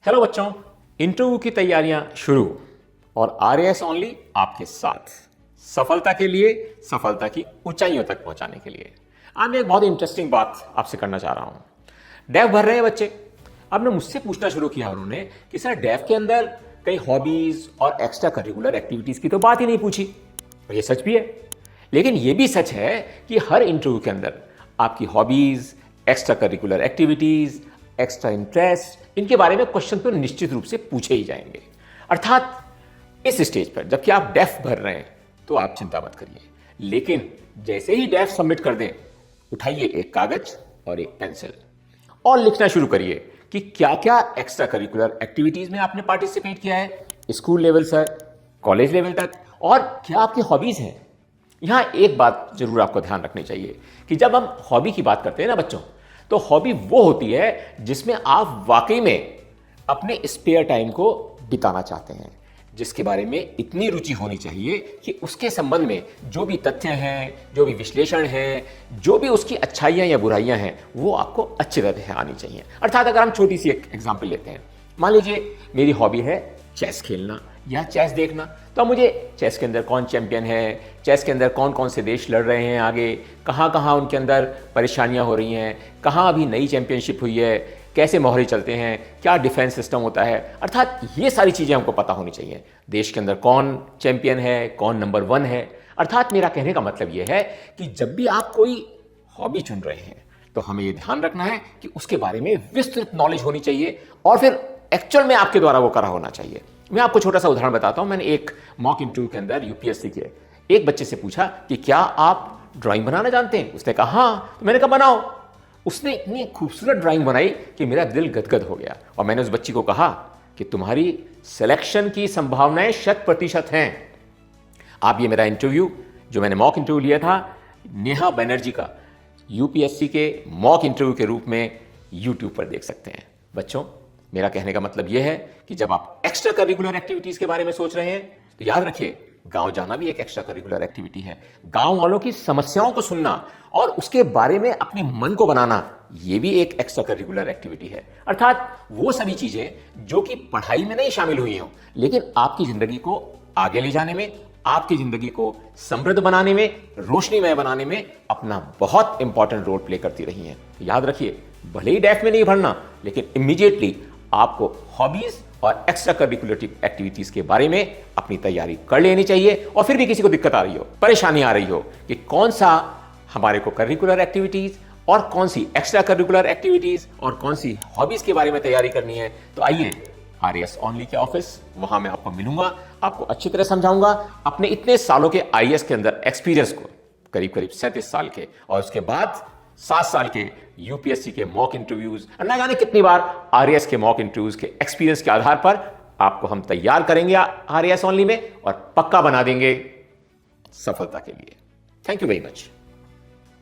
Hello बच्चों, interview की तैयारियां शुरू और आरएएस ओनली आपके साथ सफलता के लिए, सफलता की ऊंचाइयों तक पहुंचाने के लिए। आज मैं एक बहुत इंटरेस्टिंग बात आपसे करना चाह रहा हूं। डेफ भर रहे हैं बच्चे। अब ने मुझसे पूछना शुरू किया उन्होंने कि सर डेफ के अंदर कई हॉबीज और एक्स्ट्रा करिकुलर एक्टिविटीज की तो बात ही नहीं पूछी। और ये सच भी है, लेकिन ये भी सच है कि हर इंटरव्यू के अंदर आपकी hobbies, extra curricular activities, extra interest, इनके बारे में क्वेश्चन तो निश्चित रूप से पूछे ही जाएंगे। अर्थात इस स्टेज पर जबकि आप डेफ भर रहे हैं तो आप चिंता मत करिए, लेकिन जैसे ही डेफ सबमिट कर दें, उठाइए एक कागज और एक पेंसिल और लिखना शुरू करिए कि क्या क्या एक्स्ट्रा करिकुलर एक्टिविटीज में आपने पार्टिसिपेट किया है, स्कूल लेवल से कॉलेज लेवल तक, और क्या आपकी हॉबीज हैं। यहां एक बात जरूर आपको ध्यान रखनी चाहिए कि जब हम हॉबी की बात करते हैं ना बच्चों, तो हॉबी वो होती है जिसमें आप वाकई में अपने स्पेयर टाइम को बिताना चाहते हैं, जिसके बारे में इतनी रुचि होनी चाहिए कि उसके संबंध में जो भी तथ्य हैं, जो भी विश्लेषण है, जो भी उसकी अच्छाइयां या बुराइयां हैं, वो आपको अच्छी तरह आनी चाहिए। अर्थात अगर हम छोटी सी एक एग्जाम्पल लेते हैं, मान लीजिए मेरी हॉबी है चेस खेलना या चेस देखना, तो मुझे चेस के अंदर कौन चैंपियन है, चेस के अंदर कौन कौन से देश लड़ रहे हैं आगे, कहाँ कहाँ उनके अंदर परेशानियाँ हो रही हैं, कहाँ अभी नई चैंपियनशिप हुई है, कैसे मोहरे चलते हैं, क्या डिफेंस सिस्टम होता है, अर्थात ये सारी चीज़ें हमको पता होनी चाहिए। देश के अंदर कौन चैंपियन है, कौन नंबर 1 है। अर्थात मेरा कहने का मतलब ये है कि जब भी आप कोई हॉबी चुन रहे हैं तो हमें ये ध्यान रखना है कि उसके बारे में विस्तृत नॉलेज होनी चाहिए और फिर एक्चुअल में आपके द्वारा वो करा होना चाहिए। मैं आपको छोटा सा उदाहरण बताता हूं। मैंने एक मॉक इंटरव्यू के अंदर यूपीएससी के एक बच्चे से पूछा कि क्या आप ड्राइंग बनाना जानते हैं। उसने कहा हाँ। तो मैंने कहा बनाओ। उसने इतनी खूबसूरत ड्राइंग बनाई कि मेरा दिल गदगद हो गया और मैंने उस बच्ची को कहा कि तुम्हारी सिलेक्शन की संभावनाएं 100% हैं। आप ये मेरा इंटरव्यू जो मैंने मॉक इंटरव्यू लिया था नेहा बनर्जी का, यूपीएससी के मॉक इंटरव्यू के रूप में यूट्यूब पर देख सकते हैं। बच्चों, मेरा कहने का मतलब यह है कि जब आप एक्स्ट्रा करिकुलर एक्टिविटीज के बारे में सोच रहे हैं तो याद रखिए, गांव जाना भी एक एक्स्ट्रा करिकुलर एक्टिविटी है। गांव वालों की समस्याओं को सुनना और उसके बारे में अपने मन को बनाना, यह भी एक एक्स्ट्रा करिकुलर एक्टिविटी है। अर्थात वो सभी चीजें जो कि पढ़ाई में नहीं शामिल हुई हो, लेकिन आपकी जिंदगी को आगे ले जाने में, आपकी जिंदगी को समृद्ध बनाने में, रोशनीमय बनाने में अपना बहुत इंपॉर्टेंट रोल प्ले करती रही हैं। तो याद रखिए, भले ही डेफ में नहीं भरना, लेकिन इमीडिएटली आपको हॉबीज और एक्स्ट्रा करिकुलर एक्टिविटीज के बारे में अपनी तैयारी कर लेनी चाहिए। और फिर भी किसी को दिक्कत आ रही हो, परेशानी आ रही हो कि कौन सा हमारे को करिकुलर एक्टिविटीज और कौन सी एक्स्ट्रा करिकुलर एक्टिविटीज और कौन सी हॉबीज के बारे में तैयारी करनी है, तो आइए आरएएस ओनली के ऑफिस, वहां मैं आपको मिलूंगा, आपको अच्छी तरह समझाऊंगा अपने इतने सालों के आईएएस के अंदर एक्सपीरियंस को, करीब करीब 37 साल के, और उसके बाद 7 साल के यूपीएससी के मॉक इंटरव्यूज, ना जाने कितनी बार आरएएस के मॉक इंटरव्यूज के एक्सपीरियंस के आधार पर आपको हम तैयार करेंगे आरएएस ओनली में और पक्का बना देंगे सफलता के लिए। Thank you very much.